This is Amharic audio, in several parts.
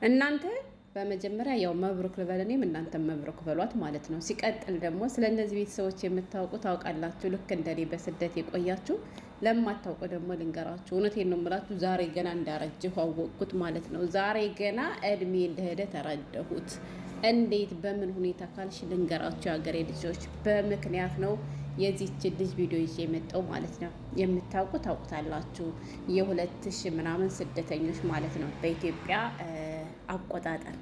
እናንተ በመጀመሪያ ያው መብሩክ ልበለኔም እናንተ መብሩክ በሏት ማለት ነው። ሲቀጥል ደግሞ ስለ እነዚህ ቤተሰቦች የምታውቁ ታውቃላችሁ። ልክ እንደኔ በስደት የቆያችሁ ለማታውቁ ደግሞ ልንገራችሁ። እውነቴን ነው የምላችሁ። ዛሬ ገና እንዳረጀሁ አወቅኩት ማለት ነው። ዛሬ ገና እድሜ እንደሄደ ተረዳሁት። እንዴት በምን ሁኔታ ካልሽ ልንገራችሁ የሀገሬ ልጆች፣ በምክንያት ነው የዚች ልጅ ቪዲዮ ይዤ የመጣው ማለት ነው። የምታውቁ ታውቁታላችሁ። የ2000 ምናምን ስደተኞች ማለት ነው በኢትዮጵያ አቆጣጠር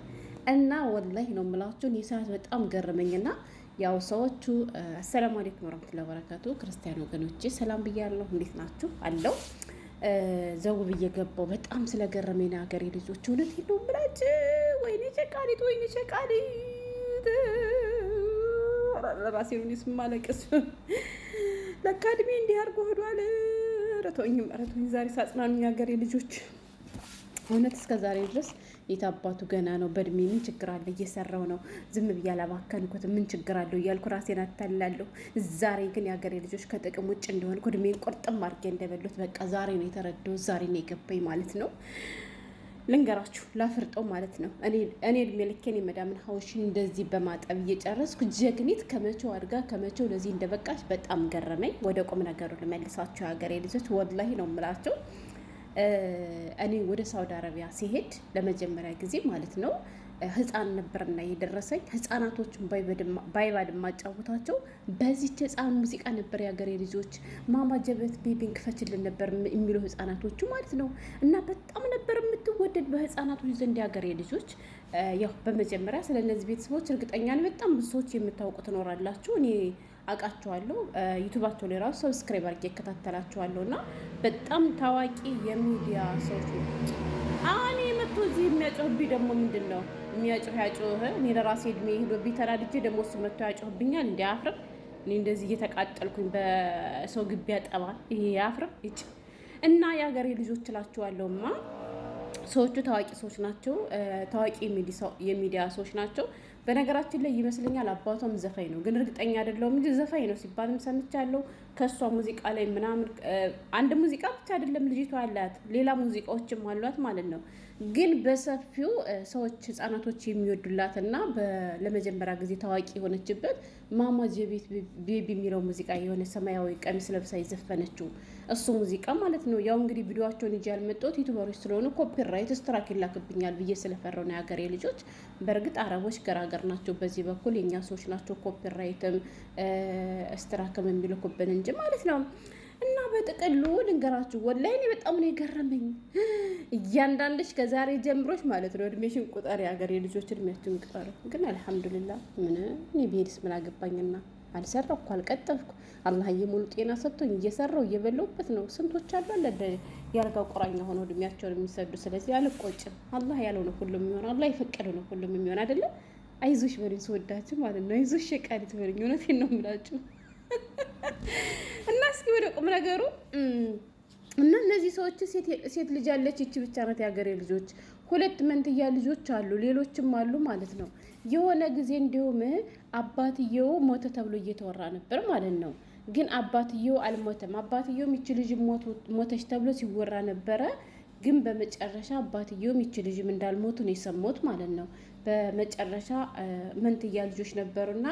እና ወላሂ ነው የምላችሁ የሰዓት በጣም ገረመኝና ያው ሰዎቹ አሰላሙ አለይኩም ወራህመቱላሂ ወበረካቱ ክርስቲያን ወገኖቼ ሰላም ብያለሁ። እንዴት ናችሁ? አለው ዘው ብዬ ገባው በጣም ስለገረመኝ ነው ሀገሬ ልጆች። እውነት ነው የምላችሁ። ወይኔ ጨቃሊት፣ ወይኔ ጨቃሊት ራሴን ስማለቅስ ለካ እድሜ እንዲህ አድርጎ ሄዷል። ረቶኝም ረቶኝ ዛሬ ሳጽናኑኝ ሀገሬ ልጆች። እውነት እስከ ዛሬ ድረስ የታባቱ ገና ነው። በእድሜ ምን ችግር አለ? እየሰራው ነው። ዝም ብዬ አላባከንኩት። ምን ችግር አለው እያልኩ ራሴን አታላለሁ። ዛሬ ግን የሀገሬ ልጆች ከጥቅም ውጭ እንደሆንኩ እድሜን ቁርጥም አድርጌ እንደበሉት በቃ ዛሬ ነው የተረዳው። ዛሬ ነው የገባኝ ማለት ነው። ልንገራችሁ ላፍርጠው ማለት ነው። እኔ እድሜ ልኬን የመዳምን ሀውሽን እንደዚህ በማጠብ እየጨረስኩ ጀግኒት ከመቼው አድጋ ከመቼው ለዚህ እንደበቃች በጣም ገረመኝ። ወደ ቁም ነገሩ ልመልሳችሁ የሀገሬ ልጆች፣ ወላሂ ነው የምላቸው። እኔ ወደ ሳውዲ አረቢያ ሲሄድ ለመጀመሪያ ጊዜ ማለት ነው ህፃን ነበርና የደረሰኝ ህፃናቶችን ባይባድ ማጫወታቸው በዚች ህፃን ሙዚቃ ነበር የሀገሬ ልጆች። ማማ ጀበት ቤቢን ክፈችልን ነበር የሚሉ ህፃናቶቹ ማለት ነው። እና በጣም ነበር የምትወደድ በህፃናቶች ዘንድ የሀገሬ ልጆች። ያው በመጀመሪያ ስለ እነዚህ ቤተሰቦች እርግጠኛ ነኝ በጣም ብዙ ሰዎች የምታውቁ ትኖራላችሁ። እኔ አውቃቸዋለሁ። ዩቱባቸው ላይ ራሱ ሰብስክራይብ አድርጌ እከታተላቸዋለሁ እና በጣም ታዋቂ የሚዲያ ሰዎች ነው። እኔ መጥቶ እዚህ የሚያጮህብኝ ደግሞ ምንድን ነው የሚያጮህ ያጮህ። እኔ ለራሴ እድሜ ሄዶብኝ ተናድጄ ደግሞ እሱ መጥቶ ያጮህብኛል። እንዲ አፍርም። እኔ እንደዚህ እየተቃጠልኩኝ በሰው ግቢ ያጠባል። ይሄ አፍርም ይጭ እና የሀገሬ ልጆች እላችኋለሁማ። ሰዎቹ ታዋቂ ሰዎች ናቸው። ታዋቂ የሚዲያ ሰዎች ናቸው። በነገራችን ላይ ይመስለኛል አባቷም ዘፋኝ ነው፣ ግን እርግጠኛ አይደለሁም እንጂ ዘፋኝ ነው ሲባልም ሰምቻለሁ። ከእሷ ሙዚቃ ላይ ምናምን አንድ ሙዚቃ ብቻ አይደለም ልጅቷ ያላት ሌላ ሙዚቃዎችም አሏት ማለት ነው። ግን በሰፊው ሰዎች ህጻናቶች የሚወዱላትና ለመጀመሪያ ጊዜ ታዋቂ የሆነችበት ማማ ጀቤት ቤቢ የሚለው ሙዚቃ የሆነ ሰማያዊ ቀሚስ ለብሳ የዘፈነችው እሱ ሙዚቃ ማለት ነው። ያው እንግዲህ ቪዲዮዋቸውን ይዤ ያልመጣሁት ዩቱበሮች ስለሆኑ ኮፒራይት ስትራክ ይላክብኛል ብዬ ስለፈራው ነው የሀገሬ ልጆች። በእርግጥ አረቦች ገራገር ናቸው በዚህ በኩል፣ የእኛ ሰዎች ናቸው ኮፒራይትም ስትራክም የሚልኩብን እንጂ ማለት ነው። እና በጥቅሉ ልንገራችሁ ወላሂ እኔ በጣም ነው የገረመኝ። እያንዳንድሽ ከዛሬ ጀምሮች ማለት ነው እድሜሽን ቁጠሪ የሀገሬ ልጆች፣ እድሜያችን ቁጠሪ። ግን አልሐምዱሊላህ ምን እኔ ብሄድስ ምን አገባኝና አልሰራሁ እኮ አልቀጠፍኩ። አላህ ሙሉ ጤና ሰጥቶኝ እየሰራሁ እየበላሁበት ነው። ስንቶች አሉ አለ ያልጋው ቁራኛ ሆነው እድሜያቸውን የሚሰዱ። ስለዚህ አልቆጭም። አላህ ያለው ነው ሁሉም የሚሆን፣ አላህ የፈቀደው ነው ሁሉም የሚሆን አይደለም። አይዞሽ በሉኝ ስወዳችሁ ማለት ነው። አይዞሽ ሸቃሊት በሉኝ። እውነቴን ነው የምላችሁ። እና እስኪ ወደ ቁም ነገሩ እና እነዚህ ሰዎች ሴት ልጅ ያለች ይቺ ብቻ ናት የሀገሬ ልጆች። 2 መንትያ ልጆች አሉ፣ ሌሎችም አሉ ማለት ነው። የሆነ ጊዜ እንዲሁም አባትየው ሞተ ተብሎ እየተወራ ነበር ማለት ነው። ግን አባትየው አልሞተም። አባትየውም ይቺ ልጅ ሞተች ተብሎ ሲወራ ነበረ። ግን በመጨረሻ አባትየውም ይቺ ልጅም እንዳልሞቱ ነው የሰሙት ማለት ነው። በመጨረሻ መንትያ ልጆች ነበሩና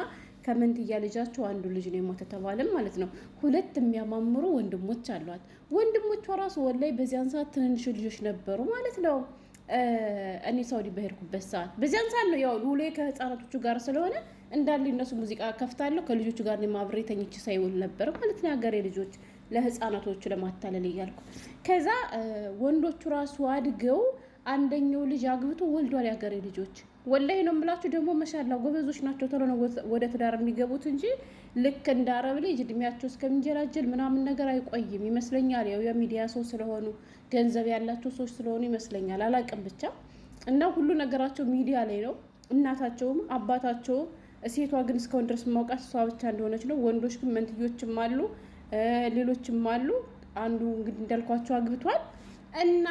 ከመንትያ ልጃቸው አንዱ ልጅ ነው የሞተ ተባለም ማለት ነው። 2 የሚያማምሩ ወንድሞች አሏት። ወንድሞቿ ራሱ ወላይ በዚያን ሰዓት ትንንሽ ልጆች ነበሩ ማለት ነው። እኔ ሳውዲ በሄድኩበት ሰዓት በዚያን ሰዓት ነው ያው ሁሌ ከህፃናቶቹ ጋር ስለሆነ እንዳለ እነሱ ሙዚቃ ከፍታለሁ ከልጆቹ ጋር ነው ማብሬ ተኝቼ ሳይውል ነበር ማለት ነው። ሀገሬ ልጆች ለህፃናቶቹ ለማታለል እያልኩ ከዛ ወንዶቹ ራሱ አድገው አንደኛው ልጅ አግብቶ ወልዷል። የሀገሬ ልጆች ወላሂ ነው የምላችሁ። ደግሞ መሻላ ጎበዞች ናቸው። ቶሎ ነው ወደ ትዳር የሚገቡት እንጂ ልክ እንደ አረብ ልጅ እድሜያቸው እስከሚንጀላጀል ምናምን ነገር አይቆይም ይመስለኛል። ያው የሚዲያ ሰው ስለሆኑ ገንዘብ ያላቸው ሰዎች ስለሆኑ ይመስለኛል፣ አላቅም ብቻ። እና ሁሉ ነገራቸው ሚዲያ ላይ ነው። እናታቸውም አባታቸውም። ሴቷ ግን እስካሁን ድረስ ማውቃት እሷ ብቻ እንደሆነች ነው። ወንዶች ግን መንትዮችም አሉ፣ ሌሎችም አሉ። አንዱ እንግዲህ እንዳልኳቸው አግብቷል እና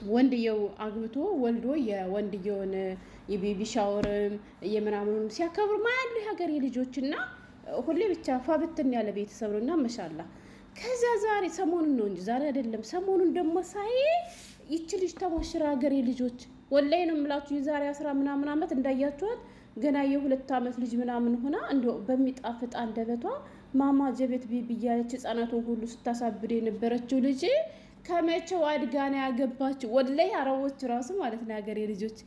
ወንድየው አግብቶ ወልዶ የወንድየውን የቤቢ ሻወርም የምናምኑም ሲያከብሩ ማያሉ የሀገሬ ልጆችና ሁሌ ብቻ ፋብትን ያለ ቤተሰብ ነውና መሻላ። ከዛ ዛሬ ሰሞኑን ነው እንጂ ዛሬ አይደለም። ሰሞኑን ደግሞ ሳይ ይቺ ልጅ ተሞሽራ ሀገሬ ልጆች ወላይ ነው የምላችሁ። የዛሬ 10 ምናምን ዓመት እንዳያችኋት ገና የ2 ዓመት ልጅ ምናምን ሆና እንደው በሚጣፍጥ አንደበቷ ማማ ጀቤት ቢቢ እያለች ህጻናቱን ሁሉ ስታሳብድ የነበረችው ልጅ ከመቼው አድጋ ነው ያገባችው? ወላይ አረቦች ራሱ ማለት ነው ሀገሬ ልጆች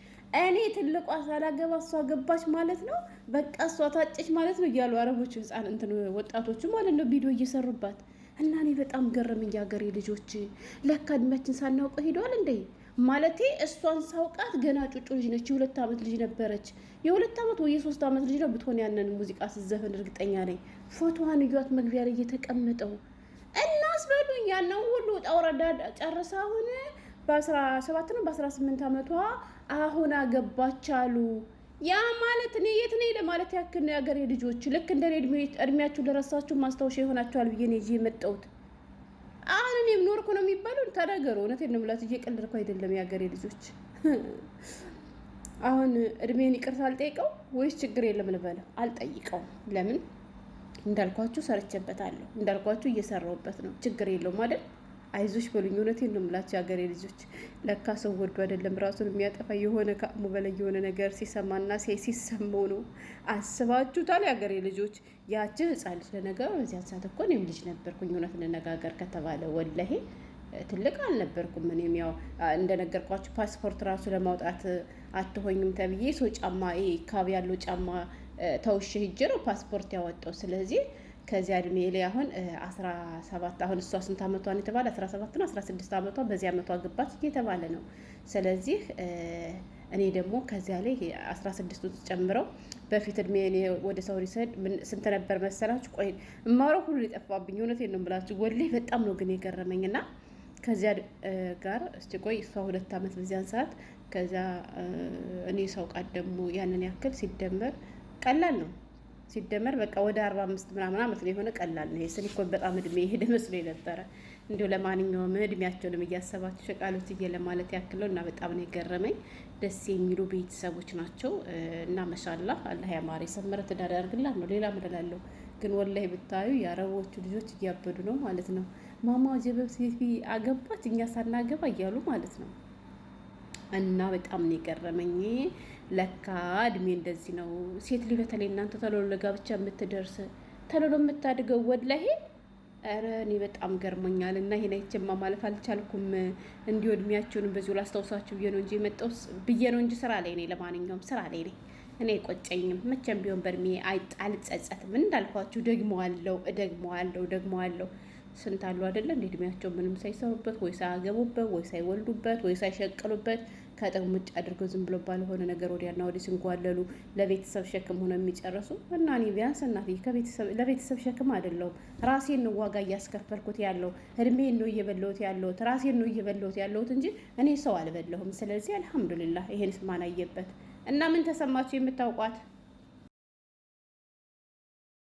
እኔ ትልቋ ሳላገባ እሷ ገባች ማለት ነው፣ በቃ እሷ ታጨች ማለት ነው እያሉ አረቦቹ ህጻን እንትን ወጣቶቹ ማለት ነው ቪዲዮ እየሰሩባት እና እኔ በጣም ገረመኝ። ሀገሬ ልጆች ለካ እድሜያችን ሳናውቀው ሄዷል እንዴ? ማለቴ እሷን ሳውቃት ገና ጩጩ ልጅ ነች። የ2 ዓመት ልጅ ነበረች። የ2 ዓመት ወይ የ3 ዓመት ልጅ ነው ብትሆን ያንን ሙዚቃ ስትዘፍን እርግጠኛ ነኝ። ፎቶዋን እዩት መግቢያ ላይ እየተቀመጠው እናስ በሉኝ። ያንን ሁሉ ጣውረዳ ጨርሳ አሁን በ17 ነው በ18 ዓመቷ አሁን አገባች አሉ። ያ ማለት እኔ የት ነኝ ለማለት ያክል ነው። የሀገሬ ልጆች ልክ እንደ እድሜያችሁ ለረሳችሁ ማስታወሻ ይሆናችኋል ብዬ ነው ይዤ የመጣሁት። አሁን እኔም ኖርኩ ነው የሚባለው። ተናገሩ። እውነቴን ነው የምላችሁ፣ እየቀለድኩ አይደለም። የሀገሬ ልጆች አሁን እድሜን ይቅርታ አልጠይቀው ወይስ ችግር የለም ልበለው? አልጠይቀውም። ለምን እንዳልኳችሁ ሰርቼበታለሁ፣ እንዳልኳችሁ እየሰራሁበት ነው። ችግር የለውም አይደል? አይዞሽ በሉኝ። እውነቴን ነው የምላችሁ የሀገሬ ልጆች። ለካ ሰው ወዶ አይደለም ራሱን የሚያጠፋ የሆነ ከአቅሙ በላይ የሆነ ነገር ሲሰማና ሲሰማው ነው። አስባችሁታል የሀገሬ ልጆች? ያቺ ህፃን ልጅ ለነገሩ በዚያ ሰዓት እኮ እኔም ልጅ ነበርኩኝ። እውነት እንነጋገር ከተባለ ወላሂ ትልቅ አልነበርኩም። እኔም ያው እንደነገርኳችሁ ፓስፖርት ራሱ ለማውጣት አትሆኝም ተብዬ ሰው ጫማ ካብ ያለው ጫማ ተውሽ ሂጅ ነው ፓስፖርት ያወጣው። ስለዚህ ከዚያ እድሜ ላይ አሁን 17 አሁን እሷ ስንት አመቷን የተባለ 17 ነው 16 አመቷ በዚህ አመቷ ገባች እየተባለ ነው። ስለዚህ እኔ ደግሞ ከዚያ ላይ 16ቱ ተጨምረው በፊት እድሜ እኔ ወደ ሳውዲ ሰድ ስንት ነበር መሰላችሁ? ቆይ እማወራው ሁሉ የጠፋብኝ። እውነቴን ነው የምላችሁ ወላሂ በጣም ነው ግን የገረመኝና ከዚያ ጋር እስቲ ቆይ እሷ 2 አመት በዚያን ሰዓት ከዚያ እኔ ሰውቃት ደግሞ ያንን ያክል ሲደመር ቀላል ነው ሲደመር በቃ ወደ 45 ምናምን አመት ነው የሆነ ቀላል ነው። የስኒ እኮ በጣም እድሜ ሄደ መስሎ ነበረ። እንዲሁ ለማንኛውም እድሜያቸውንም እያሰባችሁ ሸቃሎት ለማለት ያክለው እና በጣም ነው የገረመኝ። ደስ የሚሉ ቤተሰቦች ናቸው እና ማሻአላህ አላህ ያማረ ሰመረ ትዳር ያርግላት ነው። ሌላ ምን እላለሁ? ግን ወላሂ ብታዩ የአረቦቹ ልጆች እያበዱ ነው ማለት ነው። ማማ ጀበብ ሴት አገባች እኛ ሳናገባ እያሉ ማለት ነው። እና በጣም ነው የገረመኝ። ለካ እድሜ እንደዚህ ነው። ሴት ልጅ በተለይ እናንተ ተሎሎ ለጋብቻ የምትደርስ ተሎሎ የምታድገው ወላሂ ኧረ እኔ በጣም ገርሞኛል። እና ይሄን አይቼማ ማለፍ አልቻልኩም። እንዲሁ እድሜያችሁንም በዚሁ ላስታውሳችሁ ብዬ ነው እንጂ የመጣው ብዬ ነው እንጂ ስራ ላይ ነኝ። ለማንኛውም ስራ ላይ ነኝ እኔ አይቆጨኝም። መቼም ቢሆን በእድሜ አልጸጸትም። እንዳልኳችሁ ደግመዋለሁ ስንት አሉ አይደለ? እንደ እድሜያቸው ምንም ሳይሰሩበት ወይ ሳያገቡበት ወይ ሳይወልዱበት ወይ ሳይሸቅሉበት ከጥቅም ውጭ አድርገው ዝም ብሎ ባልሆነ ነገር ወዲያና ወዲህ ሲንጓለሉ ለቤተሰብ ሸክም ሆነው የሚጨርሱ እና እኔ ቢያንስ እናቴ ለቤተሰብ ሸክም አይደለሁም። ራሴን ነው ዋጋ እያስከፈልኩት ያለው፣ እድሜን ነው እየበለሁት ያለሁት፣ ራሴን ነው እየበለሁት ያለሁት እንጂ እኔ ሰው አልበለሁም። ስለዚህ አልሐምዱሊላህ ይሄንስ ማን አየበት? እና ምን ተሰማችሁ የምታውቋት?